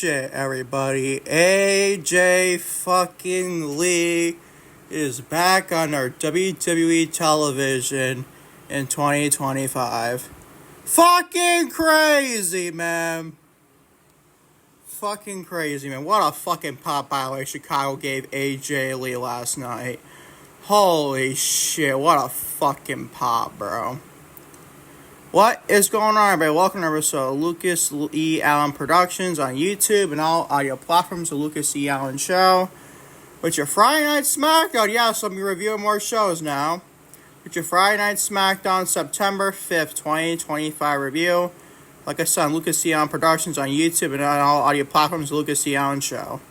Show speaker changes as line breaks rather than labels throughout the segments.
shit, everybody. AJ fucking Lee is back on our WWE television in 2025. Fucking crazy, man. Fucking crazy, man. What a fucking pop, by the way, Chicago gave AJ Lee last night. Holy shit, what a fucking pop, bro. What is going on, everybody? Welcome to episode of Lucas E. Allen Productions on YouTube and all audio platforms. The Lucas E. Allen Show. With your Friday Night Smackdown. Yes, I'm reviewing more shows now. With your Friday Night Smackdown September 5th, 2025 review. Like I said, Lucas E. Allen Productions on YouTube and on all audio platforms. The Lucas E. Allen Show.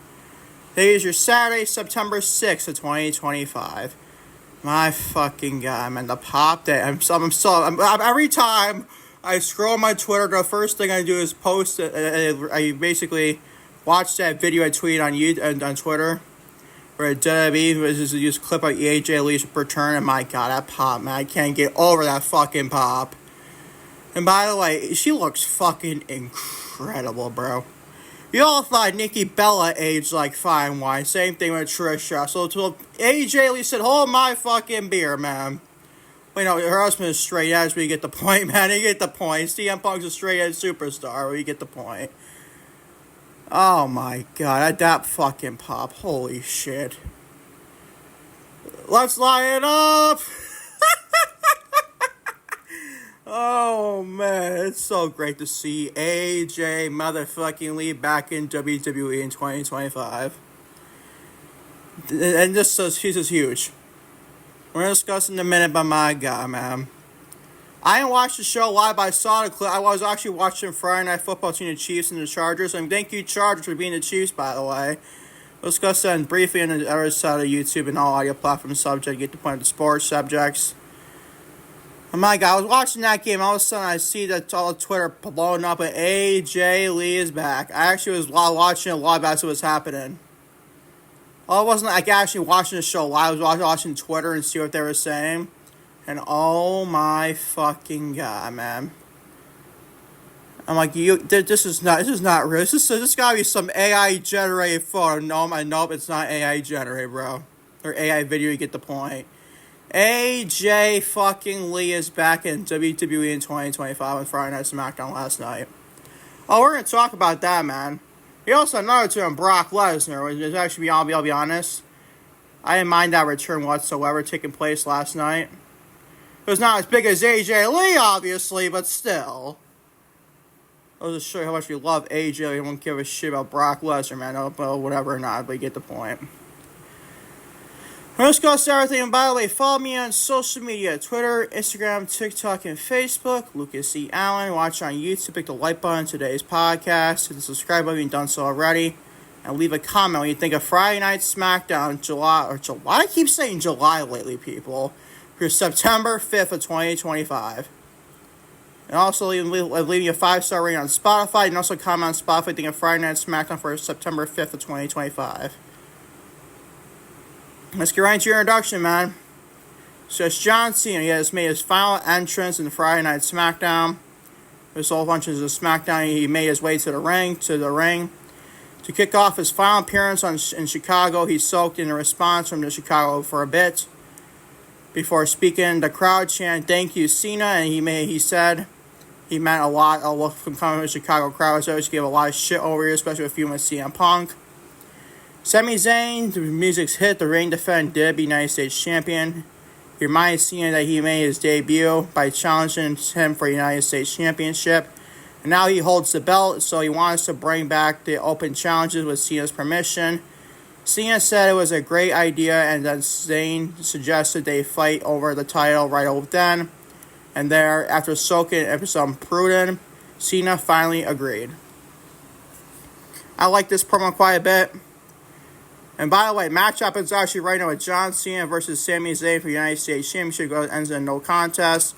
Today is your Saturday, September 6th of 2025. My fucking god, man, the pop day. I'm every time I scroll my Twitter, the first thing I do is post it. I basically watch that video I tweet on YouTube on Twitter, where WWE was just a clip of AJ Lee's return, and my god, that pop, man, I can't get over that fucking pop. And by the way, she looks fucking incredible, bro. You all thought Nikki Bella aged like fine wine. Same thing with Trisha. So AJ Lee said, hold my fucking beer, man. Well, you know, her husband is straight edge, but you get the point, man. You get the point. CM Punk's a straight edge superstar, but you get the point. Oh my god, that fucking pop. Holy shit. Let's line it up! Oh man, it's so great to see AJ motherfucking Lee back in WWE in 2025. And this is huge. We're gonna discuss in a minute, but my god, man. I didn't watch the show live, but I saw the clip. I was actually watching Friday Night Football between the Chiefs and the Chargers. And thank you, Chargers, for being the Chiefs, by the way. We'll discuss that briefly on the other side of YouTube and all audio platform subject. Get the point of the sports subjects. Oh my god, I was watching that game, all of a sudden I see that all Twitter blowing up and AJ Lee is back. I actually was watching it live as it was happening. Well, it wasn't like actually watching the show live, I was watching Twitter and see what they were saying. And oh my fucking god, man. I'm like, this is not real. This gotta be some AI generated photo. Nope, it's not AI generated, bro. Or AI video, you get the point. AJ fucking Lee is back in WWE in 2025 on Friday Night Smackdown last night. Oh, we're going to talk about that, man. We also had another two on Brock Lesnar, which is actually, I'll be honest, I didn't mind that return whatsoever taking place last night. It was not as big as AJ Lee, obviously, but still. I'll just show you how much we love AJ Lee. I won't give a shit about Brock Lesnar, man. Well, whatever or not, but you get the point. Let's discuss everything. And by the way, follow me on social media: Twitter, Instagram, TikTok, and Facebook. Lucas E. Allen. Watch on YouTube. Click the like button on today's podcast. Hit the subscribe button if you've done so already. And leave a comment when you think of Friday Night Smackdown, July. I keep saying July lately, people. For September 5th of 2025. And also leave me a 5-star rating on Spotify. And also comment on Spotify thinking of Friday Night Smackdown for September 5th of 2025. Let's get right into your introduction, man. So it's John Cena. He has made his final entrance in the Friday Night Smackdown. This whole bunch of Smackdown. He made his way to the ring. To kick off his final appearance in Chicago, he soaked in a response from the Chicago for a bit. Before speaking, the crowd chanted, "Thank you, Cena," and he said he meant a lot from coming from the Chicago crowd. So he gave a lot of shit over here, especially with feuding with CM Punk. Sami Zayn, the music's hit, the reigning defending WWE United States Champion. He reminded Cena that he made his debut by challenging him for the United States Championship. And now he holds the belt, so he wants to bring back the open challenges with Cena's permission. Cena said it was a great idea, and then Zayn suggested they fight over the title right over then. And there, after soaking in some prudent, Cena finally agreed. I like this promo quite a bit. And by the way, matchup is actually right now with John Cena versus Sami Zayn for the United States Championship. Ends in no contest.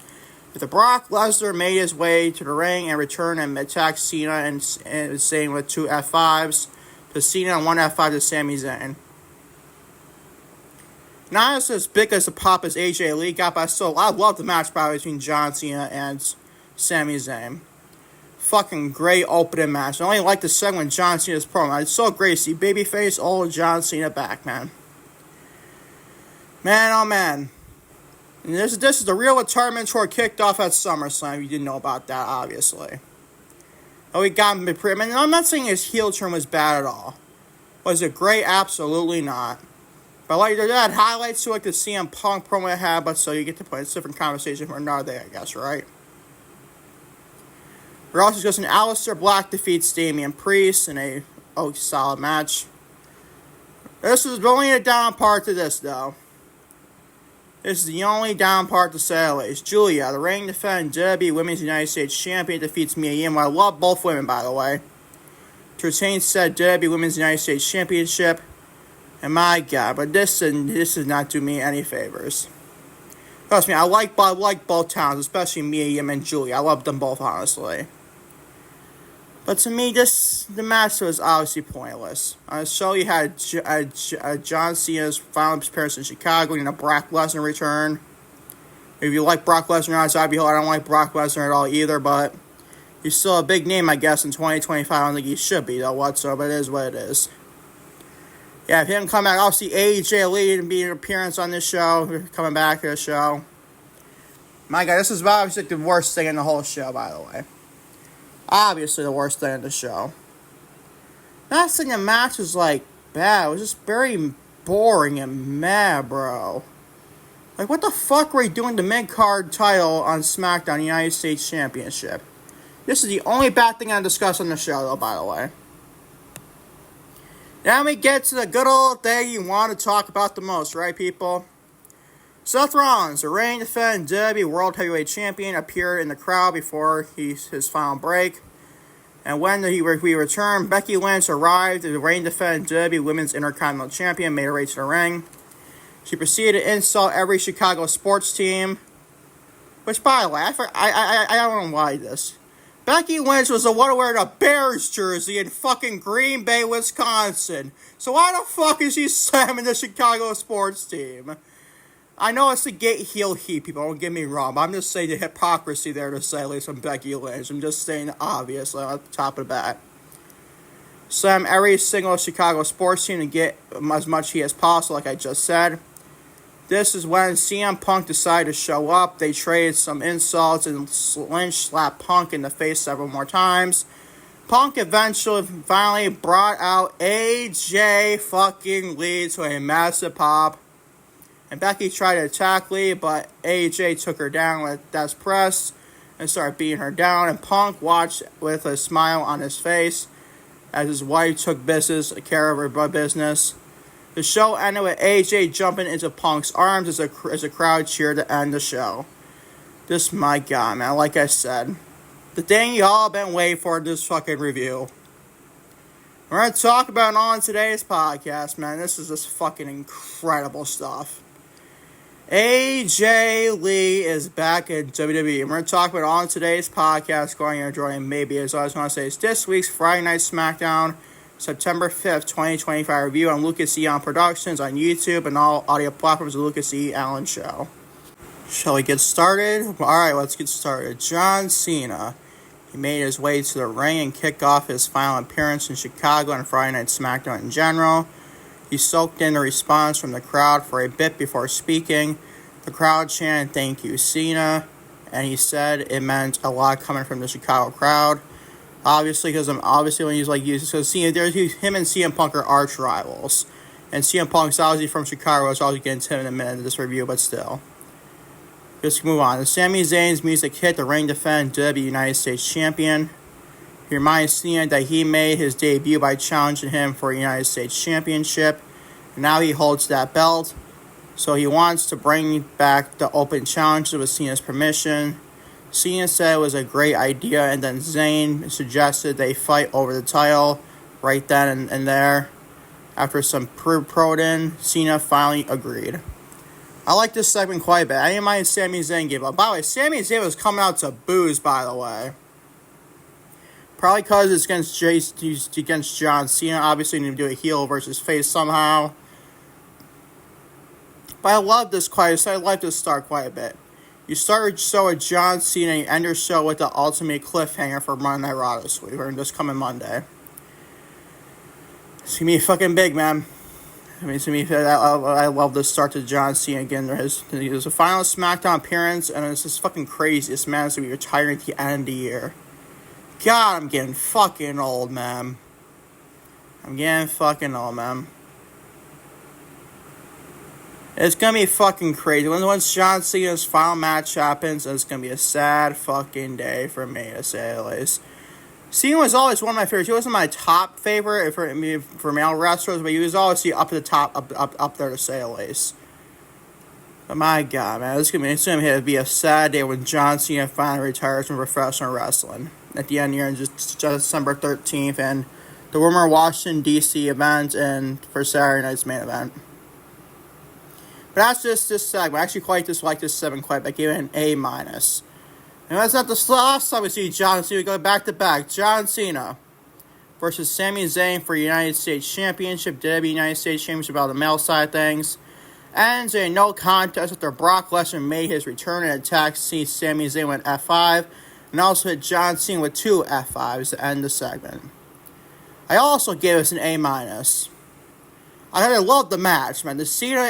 With Brock Lesnar made his way to the ring and returned and attacked Cena and Zayn with 2 F5s to Cena and 1 F5 to Sami Zayn. Not as big as the pop as AJ Lee got, but I love the match battle between John Cena and Sami Zayn. fucking great opening match. I only like the segment John Cena's promo. It's so great to see babyface old John Cena back, man. Man, oh man. And this is the real tournament tour kicked off at SummerSlam. You didn't know about that, obviously. Oh, we got him. I mean, I'm not saying his heel turn was bad at all. Was it great? Absolutely not. But like they had highlights to like the CM Punk promo I had, but so you get to play. It's a different conversation for another day, I guess, right? We're also discussing Aleister Black defeats Damian Priest in a solid match. This is only a down part to this, though. This is the only down part to say at least. Julia, the reigning defending WWE Women's United States Champion, defeats Mia Yim. I love both women, by the way, to retain said WWE Women's United States Championship. And my God, but this does not do me any favors. Trust me, I like both talents, especially Mia Yim and Julia. I love them both, honestly. But to me, the match was obviously pointless. On the show, you had John Cena's final appearance in Chicago and a Brock Lesnar return. If you like Brock Lesnar outside, I don't like Brock Lesnar at all either, but he's still a big name, I guess, in 2025. I don't think he should be, though, whatsoever, but it is what it is. Yeah, if him come back, obviously AJ Lee to be an appearance on this show, coming back to the show. My God, this is obviously the worst thing in the whole show, by the way. Obviously the worst thing in the show. Not saying the match was, like, bad. It was just very boring and mad, bro. Like, what the fuck were you doing the mid-card title on Smackdown United States Championship? This is the only bad thing I discuss on the show, though, by the way. Now we get to the good old thing you want to talk about the most, right, people? Seth Rollins, the reigning defending WWE World Heavyweight Champion, appeared in the crowd before his final break. And when he returned, Becky Lynch arrived. The reigning defending WWE Women's Intercontinental Champion made her way to the ring. She proceeded to insult every Chicago sports team. Which, by the way, I don't know why this. Becky Lynch was the one who wore a Bears jersey in fucking Green Bay, Wisconsin. So why the fuck is she slamming the Chicago sports team? I know it's the gate heel heat, people, don't get me wrong, but I'm just saying the hypocrisy there to say at least from Becky Lynch. I'm just saying the obvious at the top of the bat. Slam every single Chicago sports team to get as much heat as possible, like I just said. This is when CM Punk decided to show up. They traded some insults and Lynch slapped Punk in the face several more times. Punk finally brought out AJ fucking Lee to a massive pop. And Becky tried to attack Lee, but AJ took her down with death press and started beating her down. And Punk watched with a smile on his face as his wife took care of her business. The show ended with AJ jumping into Punk's arms as a crowd cheered to end the show. This, my God, man, like I said, the thing y'all been waiting for this fucking review. We're going to talk about it on today's podcast, man. This is just fucking incredible stuff. AJ Lee is back at WWE. We're going to talk about it on today's podcast, going and enjoying maybe, as I was going to say, it's this week's Friday Night Smackdown, September 5th, 2025 review on Lucas E. on Productions on YouTube and all audio platforms of Lucas E. Allen Show. Shall we get started? Alright, let's get started. John Cena. He made his way to the ring and kicked off his final appearance in Chicago on Friday Night Smackdown in general. He soaked in the response from the crowd for a bit before speaking. The crowd chanted, "Thank you, Cena," and he said it meant a lot coming from the Chicago crowd. Obviously, because when he's like, so him and CM Punk are arch rivals, and CM Punk's obviously from Chicago, which I'll get into in a minute in this review, but still. Let's move on. Sami Zayn's music hit the ring defending WWE United States Champion. He reminds Cena that he made his debut by challenging him for a United States Championship. Now he holds that belt, so he wants to bring back the open challenges with Cena's permission. Cena said it was a great idea, and then Zayn suggested they fight over the title right then and there. After some prodding, Cena finally agreed. I like this segment quite a bit. I didn't mind Sami Zayn gave up. By the way, Sami Zayn was coming out to boos, by the way. Probably because it's against John Cena. Obviously, you need to do a heel versus face somehow. But I love this quite. So I like this start quite a bit. You start your show with John Cena and you end your show with the ultimate cliffhanger for Monday Night Raw this week, or this coming Monday. It's gonna be fucking big, man. I mean, to me, I love the start to John Cena again. There's a final SmackDown appearance, and it's just fucking crazy. This man is going to be retiring at the end of the year. God, I'm getting fucking old, man. I'm getting fucking old, man. It's going to be fucking crazy. Once John Cena's final match happens, it's going to be a sad fucking day for me, to say the least. Cena was always one of my favorites. He wasn't my top favorite for male wrestlers, but he was always up at the top, up there, to say the least. But my God, man, it's gonna be a sad day when John Cena finally retires from professional wrestling at the end of the year, on just December 13th, and the Wilmer Washington D.C. event and for Saturday night's main event. But that's just this segment. I actually quite dislike this segment quite. I gave it an A-. And that's not the last time we see John Cena. We go back to back. John Cena versus Sami Zayn for United States Championship. WWE United States Championship on the male side of things. Ends in no contest after Brock Lesnar made his return and attacked Sami Zayn with F5. And also hit John Cena with 2 F5s to end the segment. I also gave us an A-. I loved the match, man. The Cena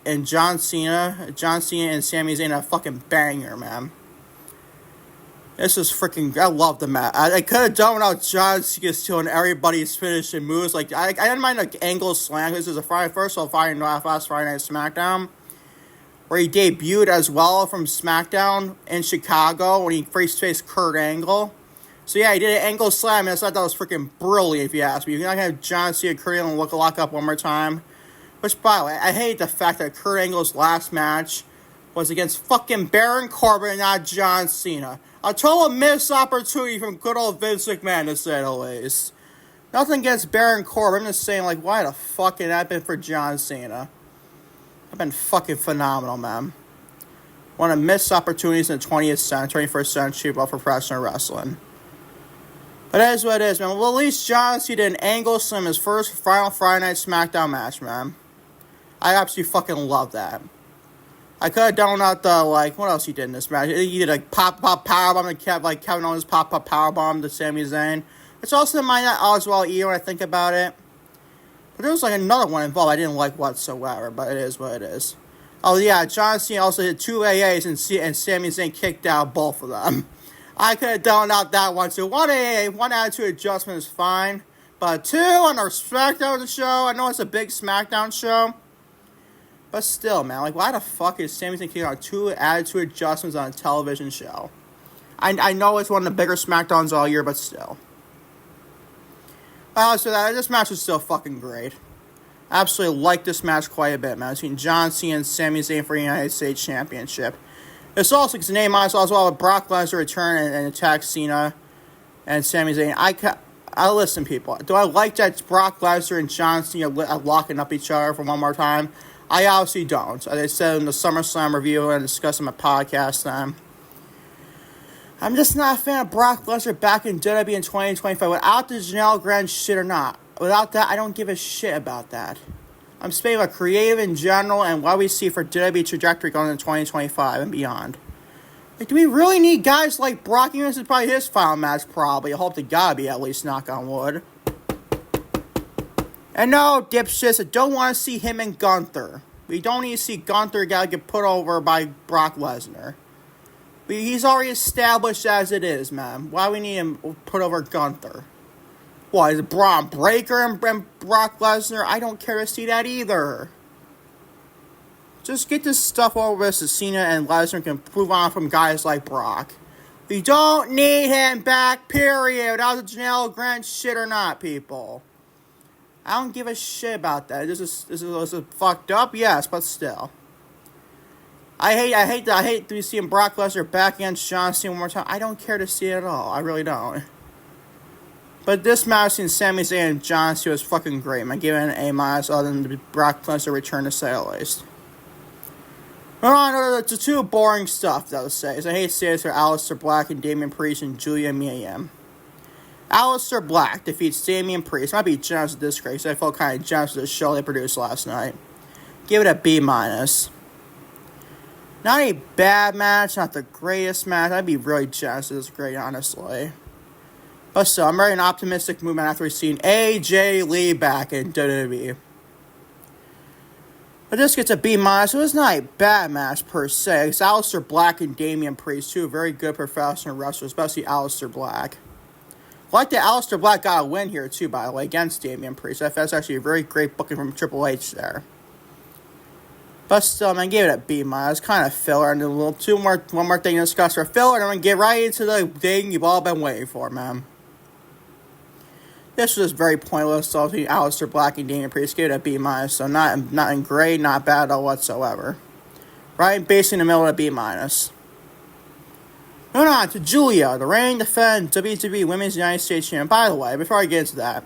and John Cena and Sami Zayn, a fucking banger, man. This is freaking... I love the match. I could have done without John Cena stealing everybody's finishing moves. Like, I didn't mind the angle slam. This is last Friday Night Smackdown, where he debuted as well from SmackDown in Chicago when he faced Kurt Angle. So yeah, he did an angle slam, and I thought that was freaking brilliant, if you ask me. You're not going to have John Cena, Kurt Angle lock up one more time. Which, by the way, I hate the fact that Kurt Angle's last match was against fucking Baron Corbin and not John Cena. A total missed opportunity from good old Vince McMahon, to say the least. Nothing against Baron Corbin. I'm just saying, like, why the fuck had that been for John Cena? I've been fucking phenomenal, man. One of the missed opportunities in the 21st century for professional wrestling. But that is what it is, man. Well, at least John Cena did an angle slam his first final Friday Night Smackdown match, man. I absolutely fucking love that. I could have done out the, like, what else he did in this match? He did, like, pop powerbomb and kept, like, Kevin Owens pop powerbomb to Sami Zayn. It's also in my as well either when I think about it. But there was, like, another one involved I didn't like whatsoever, but it is what it is. Oh, yeah, John Cena also hit 2 AAs and Sami Zayn kicked out both of them. I could have done out that one too. 1 AA, 1 attitude adjustment is fine. But 2 on our SmackDown show, I know it's a big SmackDown show. But still, man, like, why the fuck is Sami Zayn kicking out 2 attitude adjustments on a television show? I know it's one of the bigger SmackDowns all year, but still. So this match was still fucking great. Absolutely like this match quite a bit, man. Between John Cena and Sami Zayn for the United States Championship. It's also, because the name on it, as well with Brock Lesnar return and attack Cena and Sami Zayn. I listen, people. Do I like that Brock Lesnar and John Cena locking up each other for one more time? I obviously don't. As I said in the SummerSlam review and discussed in my podcast, I'm just not a fan of Brock Lesnar back in WWE in 2025. Without the Janelle Grant shit or not. Without that, I don't give a shit about that. I'm speaking about creative in general and what we see for WWE trajectory going into 2025 and beyond. Like, do we really need guys like Brock? This is probably his final match, probably. I hope to God be at least, knock on wood. And no, dipshits, I don't want to see him and Gunther. We don't need to see Gunther get put over by Brock Lesnar. He's already established as it is, man. Why we need him put over Gunther? What, is it Braun Breaker and Brock Lesnar? I don't care to see that either. Just get this stuff over with so Cena and Lesnar can prove on from guys like Brock. We don't need him back, period. Without the Janelle Grant shit or not, people. I don't give a shit about that. This is fucked up, yes, but still. I hate to see Brock Lesnar back against John Cena one more time. I don't care to see it at all. I really don't. But this match between Sami Zayn and John Cena was fucking great, man. Giving it an A- other than the Brock Lesnar return to say at least. To 2 boring stuff, that would say. I hate to say this for Aleister Black and Damian Priest and Julia Mia. Aleister Black defeats Damian Priest. Might be generous with this because I felt kind of generous with the show they produced last night. Give it a B-. Not a bad match, not the greatest match. I'd be really jealous if it was great, honestly. But still, I'm very an optimistic movement after seeing AJ Lee back in WWE. But this gets a B-. It was not a bad match per se. It's Aleister Black and Damian Priest, two very good professional wrestlers, especially Aleister Black. I like that Aleister Black got a win here too, by the way, against Damian Priest. I think that's actually a very great booking from Triple H there. But still, man, I gave it a B-. It's kind of filler, and one more thing to discuss for filler, and I'm gonna get right into the thing you've all been waiting for, man. This was just very pointless. So between Aleister Black and Damian Priest, gave it a B-. So not great, not bad at all whatsoever. Right, basically in the middle of a B-. Moving on to Julia, the reigning defending WWE Women's United States Champion. By the way, before I get into that,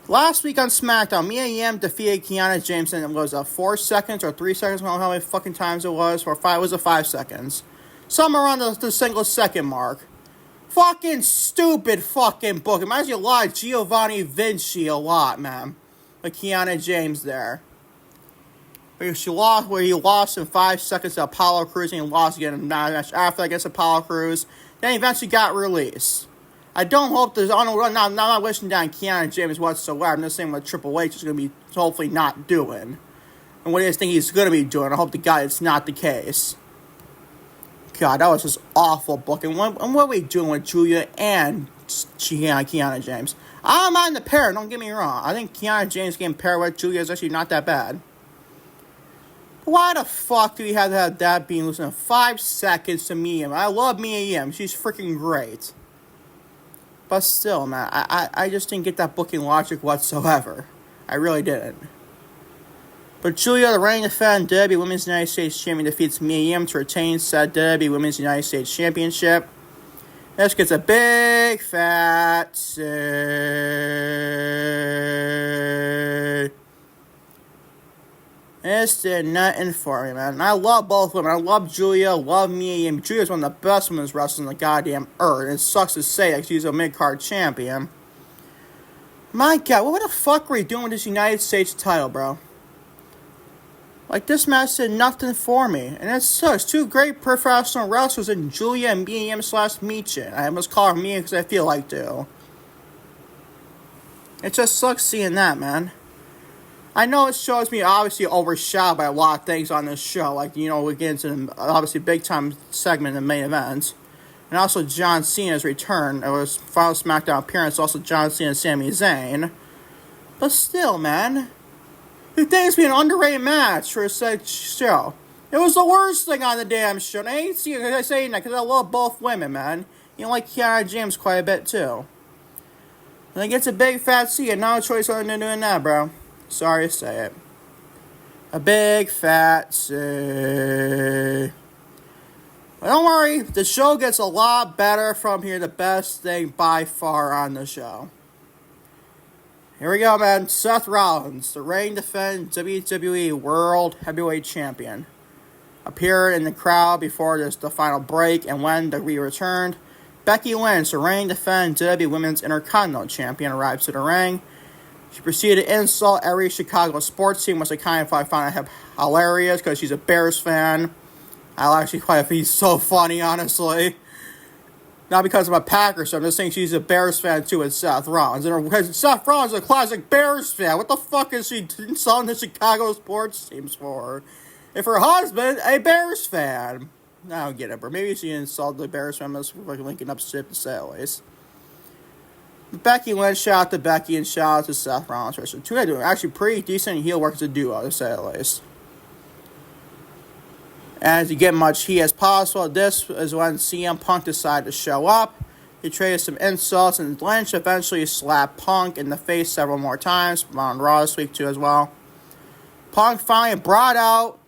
last week on SmackDown, Mia Yim defeated Kiana James in, was it 4 seconds or 3 seconds? I don't know how many fucking times it was. Was it 5 seconds? Somewhere around the single second mark. Fucking stupid fucking book. It reminds you a lot of Giovanni Vinci a lot, man. Like Kiana James there. Where he lost in 5 seconds to Apollo Crews and he lost again in the match after against Apollo Crews. Then he eventually got released. I don't hope there's... I'm not wishing down Kiana James whatsoever. I'm just saying what Triple H is going to be hopefully not doing. And what I think he's going to be doing. I hope to God it's not the case. God, that was just awful booking. What are we doing with Julia and Kiana James? I'm on the pair, don't get me wrong. I think Kiana James getting paired with Julia is actually not that bad. But why the fuck do we have to have that being losing in 5 seconds to Mia Yim? I love Mia Yim. She's freaking great. But still, man, I just didn't get that booking logic whatsoever. I really didn't. But Julia, the reigning defending WWE Women's United States Champion, defeats Mia Yim to retain said WWE Women's United States Championship. This gets a big fat C. This did nothing for me, man. And I love both women. I love Julia, love Mia Yim. Julia's one of the best women's wrestlers on the goddamn earth. And it sucks to say that she's a mid-card champion. My God, what the fuck were you doing with this United States title, bro? Like, this match did nothing for me. And it sucks. Two great professional wrestlers in Julia and Mia Yim / Michin. I must call her Mia because I feel like to. It just sucks seeing that, man. I know it shows me obviously overshadowed by a lot of things on this show. Like, you know, we get into obviously big time segment in the main event. And also John Cena's return. It was final SmackDown appearance. Also John Cena and Sami Zayn. But still, man. You think it's been an underrated match for a show. It was the worst thing on the damn show. And I ain't saying that because I love both women, man. You know, like Kiana James quite a bit, too. And it gets a big fat C and no choice other than doing that, bro. Sorry to say it. A big fat C. But don't worry, the show gets a lot better from here. The best thing by far on the show. Here we go, man. Seth Rollins, the reigning defending WWE World Heavyweight Champion, appeared in the crowd before the final break, and when we returned, Becky Lynch, the reigning defending WWE Women's Intercontinental Champion, arrived to the ring. She proceeded to insult every Chicago sports team, which I find hilarious because she's a Bears fan. I actually quite think he's so funny, honestly. Not because I'm a Packers, so I'm just saying she's a Bears fan too with Seth Rollins. And Seth Rollins is a classic Bears fan. What the fuck is she insulting the Chicago sports teams for? If her husband, a Bears fan. I don't get it, but maybe she insulted the Bears fan. That's fucking linking up shit to say at least. Becky Lynch, shout out to Becky and shout out to Seth Rollins. So two guys doing actually pretty decent heel work as a duo, to say at least. And to get much heat as possible, this is when CM Punk decided to show up. He traded some insults, and Lynch eventually slapped Punk in the face several more times on Raw this week too as well. Punk finally brought out,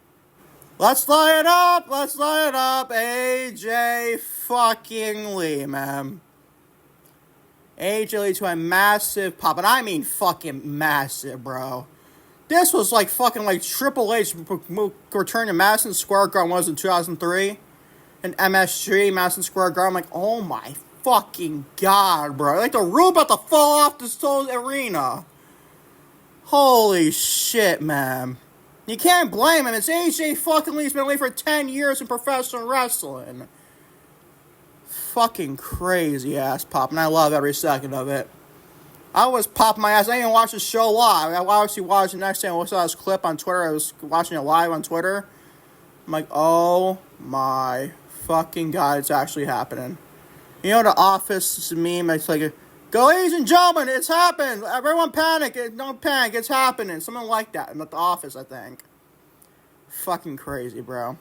let's light it up, AJ fucking Lee, man. AJ Lee to a massive pop, and I mean fucking massive, bro. This was like fucking like Triple H returned to Madison Square Garden, was in 2003? And MSG, Madison Square Garden. I'm like, oh my fucking God, bro. Like the roof about to fall off this whole arena. Holy shit, man. You can't blame him. It's AJ fucking Lee's been away for 10 years in professional wrestling. Fucking crazy ass pop, and I love every second of it. I was popping my ass. I didn't even watch the show live. I obviously watched the next day. I saw this clip on Twitter. I was watching it live on Twitter. I'm like, oh my fucking god, it's actually happening. You know the Office meme? It's like, go, ladies and gentlemen, it's happened. Everyone panic. Don't panic. It's happening. Something like that. At the Office, I think. Fucking crazy, bro.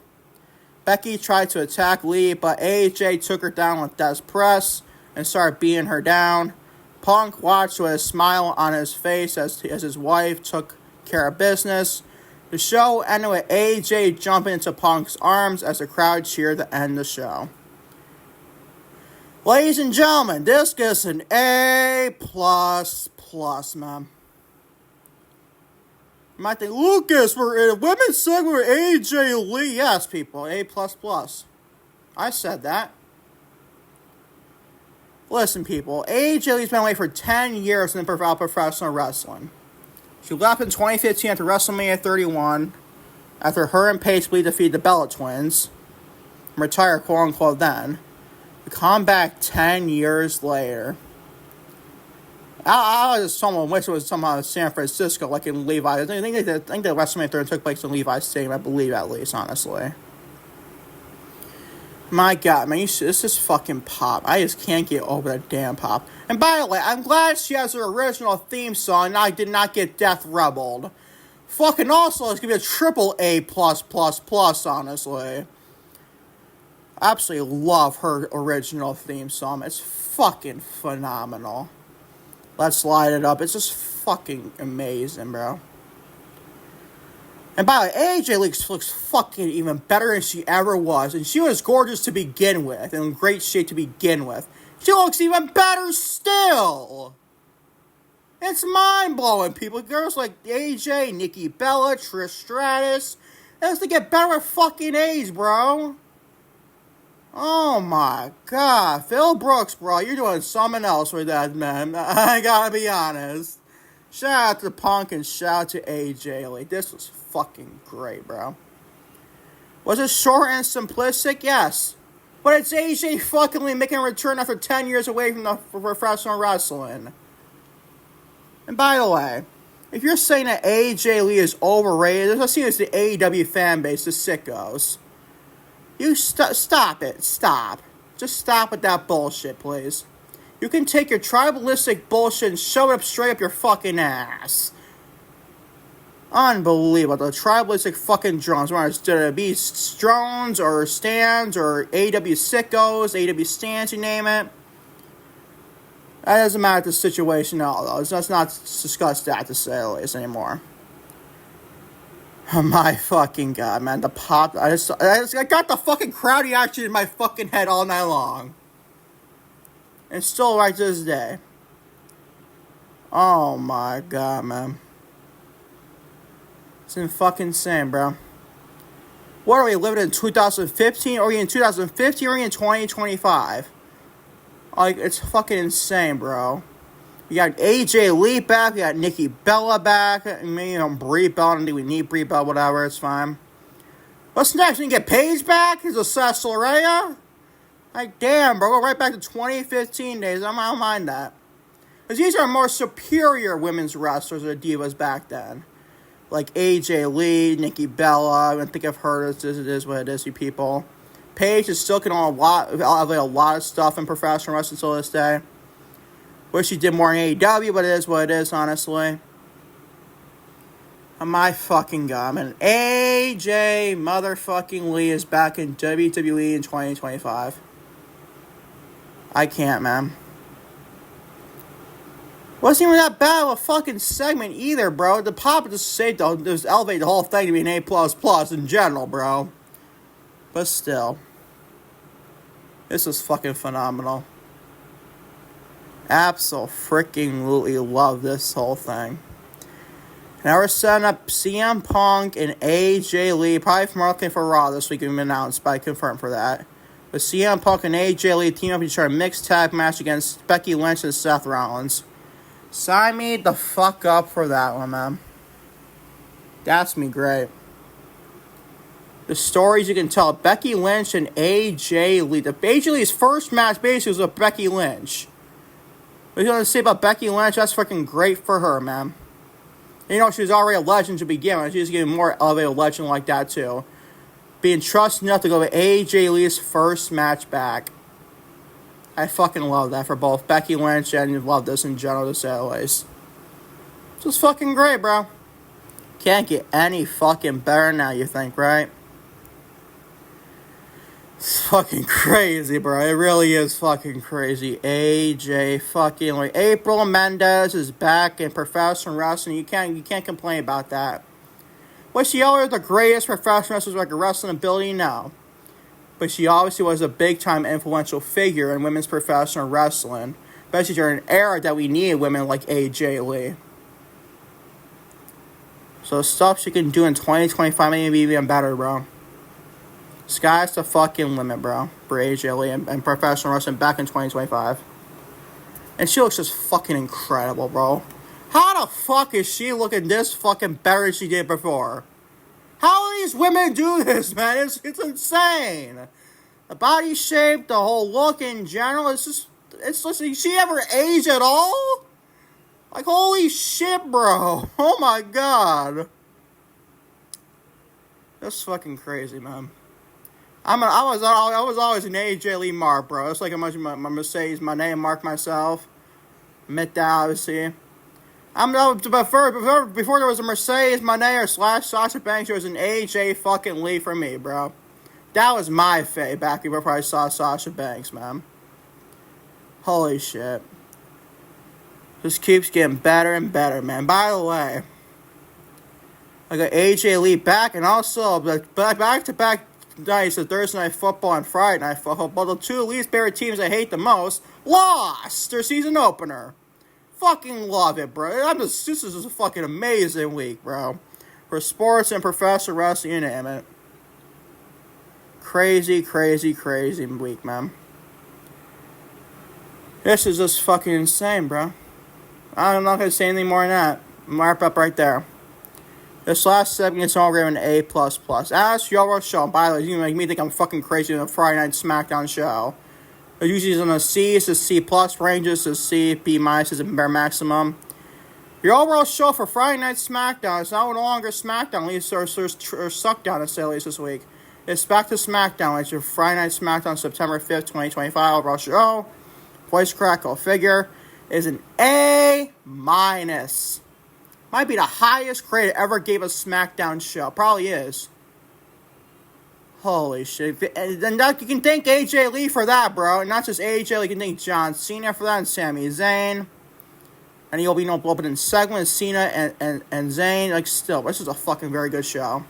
Becky tried to attack Lee, but AJ took her down with desk press and started beating her down. Punk watched with a smile on his face as his wife took care of business. The show ended with AJ jumping into Punk's arms as the crowd cheered to end the show. Ladies and gentlemen, this gets an A++, man. You might think, Lucas, we're in a women's segment with AJ Lee. Yes, people, A++. I said that. Listen, people, AJ Lee's been away for 10 years in professional wrestling. She left in 2015 after WrestleMania 31, after her and Paige Lee defeated the Bella Twins, and retired, quote-unquote, then. To come back 10 years later. I was someone wish it was somehow in San Francisco, like in Levi's. I think that WrestleMania 30 took place in Levi's Stadium, I believe, at least, honestly. My god, man, this is fucking pop. I just can't get over that damn pop. And by the way, I'm glad she has her original theme song and I did not get Death Rebelled. Fucking also, it's gonna be a triple A++, honestly. I absolutely love her original theme song. It's fucking phenomenal. Let's light it up. It's just fucking amazing, bro. And by the way, AJ looks fucking even better than she ever was. And she was gorgeous to begin with. And in great shape to begin with. She looks even better still. It's mind-blowing, people. Girls like AJ, Nikki Bella, Trish Stratus. It has to get better with fucking age, bro. Oh my god. Phil Brooks, bro. You're doing something else with that, man. I gotta be honest. Shout out to Punk and shout out to AJ Lee. This was fucking great, bro. Was it short and simplistic? Yes. But it's AJ fucking Lee making a return after 10 years away from the professional wrestling. And by the way, if you're saying that AJ Lee is overrated, there's no seeing as the AEW fan base, the sickos. You stop it. Stop. Just stop with that bullshit, please. You can take your tribalistic bullshit and shove it up straight up your fucking ass. Unbelievable. The tribalistic fucking drones. Whether it's WWE drones or stands or AEW sickos, AEW stands, you name it. That doesn't matter the situation at all, though. Let's not discuss that, to say the least, anymore. Oh my fucking god, man. The pop. I got the fucking crowd reaction in my fucking head all night long. And still right to this day. Oh my god, man. It's fucking insane, bro. What are we living in 2015? Are we in 2015 or are we in 2025? Like, it's fucking insane, bro. You got AJ Lee back. You got Nikki Bella back. I mean, Brie Bella. I don't think we need Brie Bella, whatever. It's fine. What's next? We get Paige back? Is it Soraya? Like, damn, bro. We're right back to 2015 days. I don't mind that. Because these are more superior women's wrestlers or divas back then. Like AJ Lee, Nikki Bella. I think I've heard it is what it is, you people. Paige is still getting a lot of stuff in professional wrestling till this day. Wish she did more in AEW, but it is what it is, honestly. Oh my fucking god, man. AJ motherfucking Lee is back in WWE in 2025. I can't, man. Wasn't even that bad of a fucking segment either, bro. The pop just elevate the whole thing to be an A++ in general, bro. But still. This is fucking phenomenal. Absolutely love this whole thing. Now we're setting up CM Punk and AJ Lee. Probably from looking for Raw this week. We've been announced, but I confirmed for that. But CM Punk and AJ Lee team up to try a mixed tag match against Becky Lynch and Seth Rollins. Sign me the fuck up for that one, man. That's me great. The stories you can tell. Becky Lynch and AJ Lee. AJ Lee's first match basically was with Becky Lynch. What are you going to say about Becky Lynch? That's fucking great for her, man. And, you know, she was already a legend to begin with. She's getting more of a legend like that, too. Being trusted enough to go to AJ Lee's first match back. I fucking love that for both Becky Lynch and love this in general, to say the least. It's just fucking great, bro. Can't get any fucking better now, you think, right? It's fucking crazy, bro. It really is fucking crazy. AJ fucking like April Mendez is back in professional wrestling. You can't complain about that. Was she always the greatest professional wrestler like a wrestling ability? No. But she obviously was a big time influential figure in women's professional wrestling. Especially during an era that we needed women like AJ Lee. So the stuff she can do in 2025 maybe even better, bro. Sky's the fucking limit, bro, for AJ Lee and professional wrestling back in 2025. And she looks just fucking incredible, bro. How the fuck is she looking this fucking better than she did before? How do these women do this, man? It's insane. The body shape, the whole look in general, it's did she ever age at all? Like, holy shit, bro. Oh my god. That's fucking crazy, man. I was always an AJ Lee mark, bro. It's like my Mercedes, my name mark myself. Admit that, obviously. Before there was a Mercedes, my name or / Sasha Banks, there was an AJ fucking Lee for me, bro. That was my fate back before I saw Sasha Banks, man. Holy shit. Just keeps getting better and better, man. By the way, I got AJ Lee back, and also back-to-back nights of Thursday Night Football and Friday Night Football. But the two least favorite teams I hate the most lost their season opener. Fucking love it, bro. This is just a fucking amazing week, bro. For sports and professional wrestling, you name it. Crazy, crazy, crazy week, man. This is just fucking insane, bro. I'm not going to say anything more than that. Mark up right there. This last segment is all given an A++. As your show, by the way, you make me think I'm fucking crazy in a Friday Night Smackdown show. It usually is in a C, it's a C+ ranges, to C, B- is a bare maximum. Your overall show for Friday Night Smackdown is no longer Smackdown, at least or Suckdown, to say at least this week. It's back to Smackdown. It's your Friday Night Smackdown, September 5th, 2025. Overall show, voice crackle figure, is an A-. Might be the highest grade it ever gave a Smackdown show. Probably is. Holy shit. And that, you can thank AJ Lee for that, bro. And not just AJ Lee, you can thank John Cena for that, and Sami Zayn. And you'll be opening segment, Cena and Zayn. Like, still, this is a fucking very good show.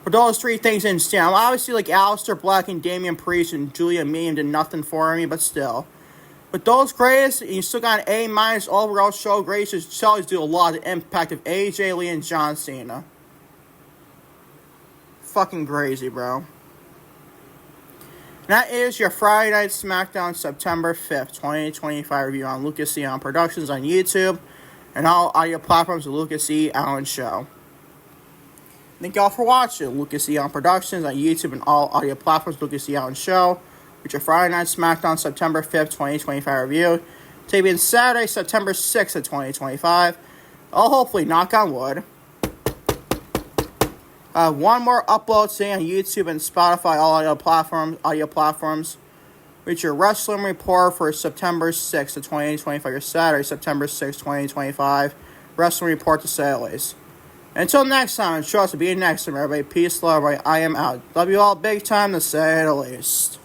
For those three things in stand, obviously, like, Aleister Black and Damian Priest and Julia Medium did nothing for me, but still. With those grades, you still got an A- overall show grades. Just tells you a lot of the impact of AJ Lee and John Cena. Fucking crazy, bro. And that is your Friday Night Smackdown September 5th, 2025 review on Lucas E. Allen Productions on YouTube and all audio platforms of Lucas E. Allen Show. Thank y'all for watching Lucas E. Allen Productions on YouTube and all audio platforms of Lucas E. Allen Show. With your Friday Night Smackdown September 5th, 2025 review. Today being Saturday, September 6th of 2025. I'll hopefully knock on wood. One more upload today on YouTube and Spotify, all audio platforms. With your wrestling report for September 6th of 2025. Your Saturday, September 6th, 2025. Wrestling report to say at least. Until next time, and sure to be next time, everybody. Peace, love, right? I am out. Love you all big time to say the least.